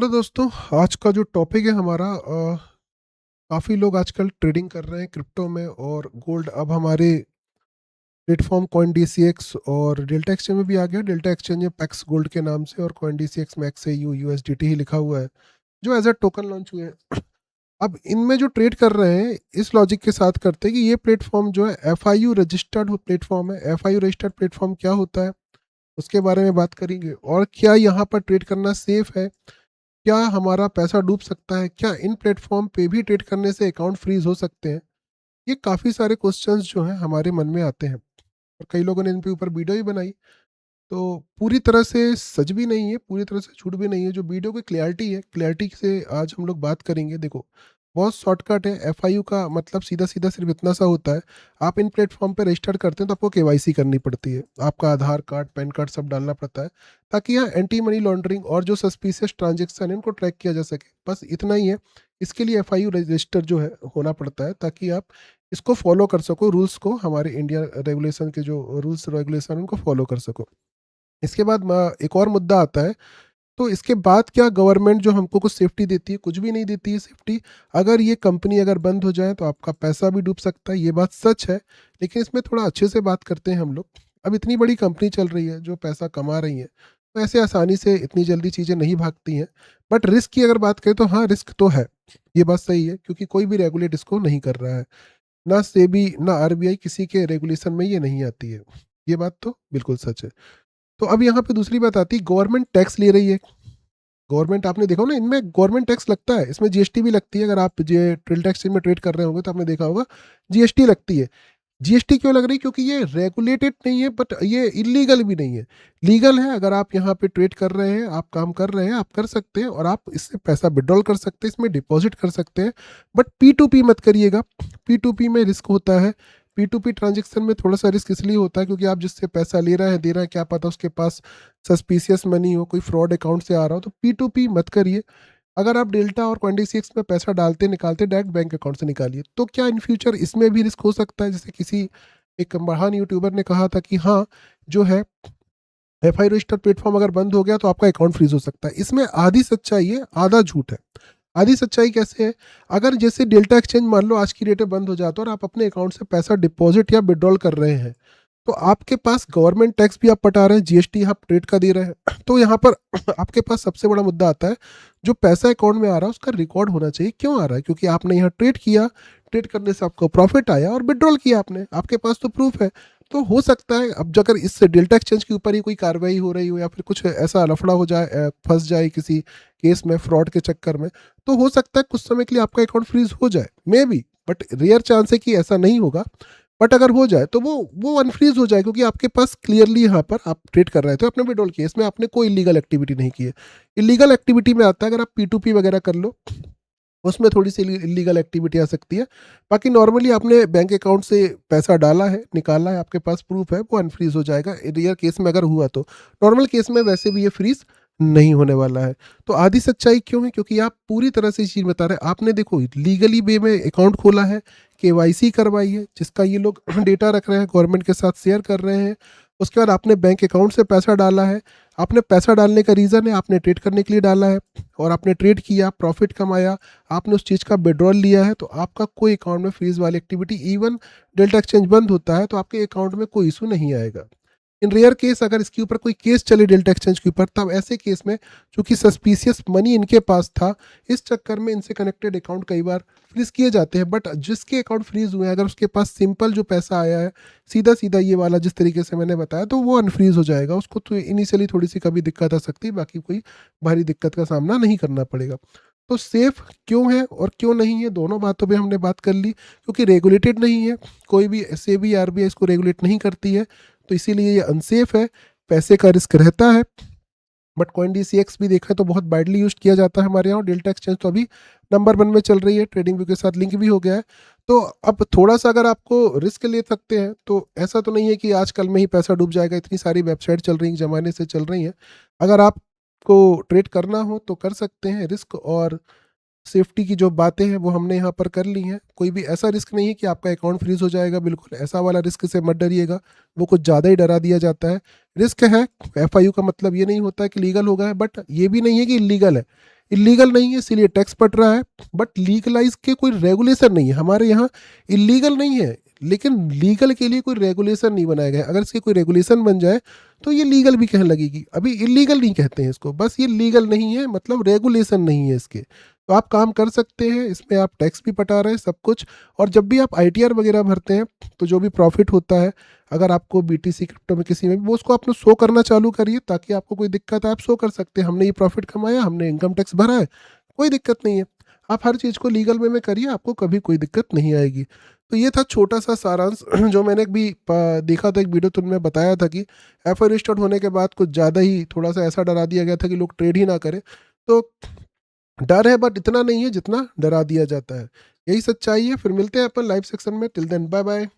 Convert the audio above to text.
Hello दोस्तों। आज का जो टॉपिक है हमारा, काफ़ी लोग आजकल ट्रेडिंग कर रहे हैं क्रिप्टो में और गोल्ड अब हमारे platform coin D C X और डेल्टा एक्सचेंज में भी आ गया। डेल्टा एक्सचेंज है पैक्स गोल्ड के नाम से और कॉइन डी सी एक्स में XAU USDT ही लिखा हुआ है, जो एज अ टोकन लॉन्च हुए हैं। अब इनमें जो ट्रेड कर रहे हैं इस लॉजिक के साथ करते हैं कि ये प्लेटफॉर्म जो है FIU रजिस्टर्ड प्लेटफॉर्म है। FIU रजिस्टर्ड प्लेटफॉर्म क्या होता है उसके बारे में बात करेंगे, और क्या यहाँ पर ट्रेड करना सेफ है, क्या हमारा पैसा डूब सकता है, क्या इन प्लेटफॉर्म पे भी ट्रेड करने से अकाउंट फ्रीज हो सकते हैं। ये काफ़ी सारे क्वेश्चंस जो हैं हमारे मन में आते हैं और कई लोगों ने इन पे ऊपर वीडियो भी बनाई। तो पूरी तरह से सच भी नहीं है, पूरी तरह से झूठ भी नहीं है। जो वीडियो की क्लैरिटी है, क्लैरिटी से आज हम लोग बात करेंगे। देखो, बहुत शॉर्टकट है। FIU का मतलब सीधा सीधा सिर्फ इतना सा होता है, आप इन प्लेटफॉर्म पे रजिस्टर करते हैं तो आपको KYC करनी पड़ती है, आपका आधार कार्ड पैन कार्ड सब डालना पड़ता है, ताकि यहाँ एंटी मनी लॉन्ड्रिंग और जो सस्पिशियस ट्रांजेक्शन है इनको ट्रैक किया जा सके। बस इतना ही है। इसके लिए FIU रजिस्टर जो है होना पड़ता है, ताकि आप इसको फॉलो कर सको, रूल्स को, हमारे इंडिया रेगुलेशन के जो रूल्स रेगुलेशन उनको फॉलो कर सको। इसके बाद एक और मुद्दा आता है। तो इसके बाद क्या गवर्नमेंट जो हमको कुछ सेफ्टी देती है? कुछ भी नहीं देती है सेफ्टी। अगर ये कंपनी अगर बंद हो जाए तो आपका पैसा भी डूब सकता है, ये बात सच है। लेकिन इसमें थोड़ा अच्छे से बात करते हैं हम लोग। अब इतनी बड़ी कंपनी चल रही है जो पैसा कमा रही है, तो ऐसे आसानी से इतनी जल्दी चीज़ें नहीं भागती हैं। बट रिस्क की अगर बात करें तो हाँ, रिस्क तो है, ये बात सही है, क्योंकि कोई भी रेगुलेट इसको नहीं कर रहा है। ना सेबी ना RBI किसी के रेगुलेशन में ये नहीं आती है। ये बात तो बिल्कुल सच है। तो अब यहाँ पे दूसरी बात आती है, गवर्नमेंट टैक्स ले रही है। गवर्नमेंट, आपने देखा हो ना, इनमें गवर्नमेंट टैक्स लगता है, इसमें GST भी लगती है। अगर आप जे ट्रेल टैक्स में ट्रेड कर रहे होंगे तो आपने देखा होगा GST लगती है। GST क्यों लग रही है? क्योंकि ये रेगुलेटेड नहीं है, बट ये इलीगल भी नहीं है, लीगल है। अगर आप यहाँ पे ट्रेड कर रहे हैं, आप काम कर रहे हैं, आप कर सकते हैं, और आप इससे पैसा विड्रॉल कर सकते हैं, इसमें डिपॉजिट कर सकते हैं। बट P2P मत करिएगा। P2P में रिस्क होता है। P2P ट्रांजेक्शन में थोड़ा सा रिस्क इसलिए होता है क्योंकि आप जिससे पैसा ले रहे हैं, दे रहे हैं, क्या पता उसके पास सस्पिशियस मनी हो, कोई फ्रॉड अकाउंट से आ रहा हो। तो P2P मत करिए। अगर आप डेल्टा और Coin-DCX में पैसा डालते निकालते, डायरेक्ट बैंक अकाउंट से निकालिए। तो क्या इन फ्यूचर इसमें भी रिस्क हो सकता है? जैसे किसी एक महान यूट्यूबर ने कहा था कि हाँ, जो है FI रजिस्टर प्लेटफॉर्म अगर बंद हो गया तो आपका अकाउंट फ्रीज हो सकता है। इसमें आधी सच्चाई है, आधा झूठ है। आधी सच्चाई कैसे है? अगर जैसे डेल्टा एक्सचेंज मान लो आज की डेट में बंद हो जाता है और आप अपने अकाउंट से पैसा डिपॉजिट या विड्रॉल कर रहे हैं, तो आपके पास गवर्नमेंट टैक्स भी आप पटा रहे हैं, GST आप ट्रेड का दे रहे हैं। तो यहाँ पर आपके पास सबसे बड़ा मुद्दा आता है, जो पैसा अकाउंट में आ रहा है उसका रिकॉर्ड होना चाहिए। क्यों आ रहा है? क्योंकि आपने यहाँ ट्रेड किया, ट्रेड करने से आपको प्रॉफिट आया और विड्रॉल किया आपने, आपके पास तो प्रूफ है। तो हो सकता है अब अगर इस डेल्टा एक्सचेंज के ऊपर ही कोई कार्रवाई हो रही हो या फिर कुछ ऐसा लफड़ा हो जाए, फंस जाए किसी केस में फ्रॉड के चक्कर में, तो हो सकता है कुछ समय के लिए आपका अकाउंट फ्रीज हो जाए, maybe. But rare chance है कि ऐसा नहीं होगा। बट अगर हो जाए तो वो अनफ्रीज हो जाए, क्योंकि आपके पास क्लियरली यहाँ पर आप ट्रेड कर रहे थे, आपने विड्रॉल किया, इसमें आपने कोई इलीगल एक्टिविटी नहीं की है। इलीगल एक्टिविटी में आता है अगर आप P2P वगैरह कर लो, उसमें थोड़ी सी इलीगल एक्टिविटी आ सकती है। बाकी नॉर्मली आपने बैंक अकाउंट से पैसा डाला है, निकाला है, आपके पास प्रूफ है, वो अनफ्रीज हो जाएगा। रेयर केस में अगर हुआ तो, नॉर्मल केस में वैसे भी ये फ्रीज नहीं होने वाला है। तो आधी सच्चाई क्यों है? क्योंकि आप पूरी तरह से चीज़ बता रहे हैं। आपने देखो लीगली वे में अकाउंट खोला है, KYC करवाई है, जिसका ये लोग डेटा रख रहे हैं, गवर्नमेंट के साथ शेयर कर रहे हैं। उसके बाद आपने बैंक अकाउंट से पैसा डाला है। आपने पैसा डालने का रीज़न है, आपने ट्रेड करने के लिए डाला है, और आपने ट्रेड किया, प्रॉफिट कमाया, आपने उस चीज़ का विड्रॉल लिया है, तो आपका कोई अकाउंट में फ्रीज वाली एक्टिविटी, इवन डेल्टा एक्सचेंज बंद होता है तो आपके अकाउंट में कोई इशू नहीं आएगा। इन रेयर केस अगर इसके ऊपर कोई केस चले डेल्टा एक्सचेंज के ऊपर, तब ऐसे केस में चूंकि सस्पिशियस मनी इनके पास था, इस चक्कर में इनसे कनेक्टेड अकाउंट कई बार फ्रीज किए जाते हैं। बट जिसके अकाउंट फ्रीज हुए हैं, अगर उसके पास सिंपल जो पैसा आया है, सीधा सीधा ये वाला जिस तरीके से मैंने बताया, तो वो अनफ्रीज हो जाएगा। उसको तो इनिशियली थोड़ी सी कभी दिक्कत आ सकती है, बाकी कोई भारी दिक्कत का सामना नहीं करना पड़ेगा। तो सेफ क्यों है और क्यों नहीं है, दोनों बातों पे हमने बात कर ली। क्योंकि रेगुलेटेड नहीं है, कोई भी सेबी RBI इसको रेगुलेट नहीं करती है, तो इसीलिए ये अनसेफ है, पैसे का रिस्क रहता है। बट Coin-DCX भी देखा तो बहुत वाइडली यूज किया जाता है हमारे यहाँ। डेल्टा एक्सचेंज तो अभी नंबर 1 में चल रही है, ट्रेडिंग व्यू के साथ लिंक भी हो गया है। तो अब थोड़ा सा अगर आपको रिस्क ले सकते हैं, तो ऐसा तो नहीं है कि आजकल में ही पैसा डूब जाएगा। इतनी सारी वेबसाइट चल रही हैं, जमाने से चल रही हैं। अगर आपको ट्रेड करना हो तो कर सकते हैं। रिस्क और सेफ्टी की जो बातें हैं वो हमने यहाँ पर कर ली हैं। कोई भी ऐसा रिस्क नहीं है कि आपका अकाउंट फ्रीज हो जाएगा, बिल्कुल ऐसा वाला रिस्क से मत डरिएगा, वो कुछ ज़्यादा ही डरा दिया जाता है। रिस्क है, FIU का मतलब ये नहीं होता है कि लीगल होगा है, बट ये भी नहीं है कि इलीगल है। इलीगल नहीं है इसलिए टैक्स पड़ रहा है, बट लीगलाइज के कोई रेगुलेशन नहीं है हमारे यहाँ। इलीगल नहीं है लेकिन लीगल के लिए कोई रेगुलेशन नहीं बनाया गया है। अगर इसके कोई रेगुलेशन बन जाए तो ये लीगल भी कहने लगेगी। अभी इलीगल नहीं कहते हैं इसको, बस ये लीगल नहीं है, मतलब रेगुलेशन नहीं है इसके। तो आप काम कर सकते हैं इसमें, आप टैक्स भी पटा रहे हैं सब कुछ। और जब भी आप आईटीआर वगैरह भरते हैं तो जो भी प्रॉफिट होता है, अगर आपको बीटीसी क्रिप्टो में किसी में भी, वो उसको आपने शो करना चालू करिए, ताकि आपको कोई दिक्कत है आप शो कर सकते हैं हमने ये प्रॉफिट कमाया, हमने इनकम टैक्स भरा है, कोई दिक्कत नहीं है। आप हर चीज़ को लीगल वे में करिए, आपको कभी कोई दिक्कत नहीं आएगी। तो ये था छोटा सा सारांश जो मैंने भी देखा था एक वीडियो, तो उनमें बताया था कि एफ रजिस्टर्ड होने के बाद कुछ ज़्यादा ही थोड़ा सा ऐसा डरा दिया गया था कि लोग ट्रेड ही ना करें। तो डर है बट इतना नहीं है जितना डरा दिया जाता है। यही सच्चाई है। फिर मिलते हैं अपन लाइव सेक्शन में। Till then bye bye.